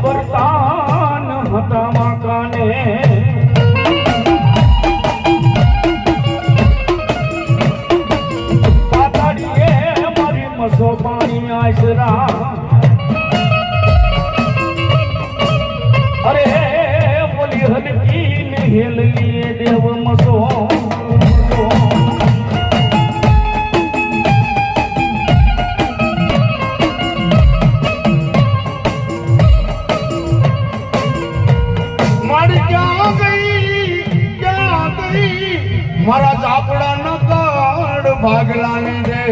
બાબરતાન હતા માકાને પાતાડીએ મારી મસો પાણી આશરા અરે બોલી હલકી ને હેલલીએ દેવ મસો મારા ચાપડા ન કાઢ ભાગલાની રે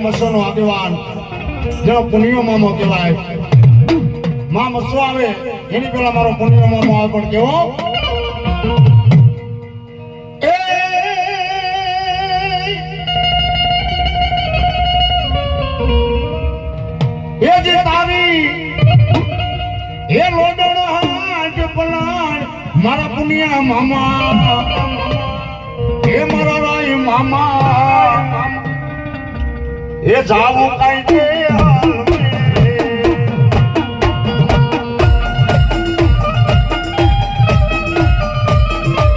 મસોનો આગેવાન જેનો પુણ્યો મામો કહેવાય માં મસો આવે એની પેલા મારો પુણ્યો મામો આવે પણ કેવો એ જે તારી એ લોડણ હાટ પલાણ મારા પુણ્યા મામા એ મારા રાય મામા એ જાવું કાઈ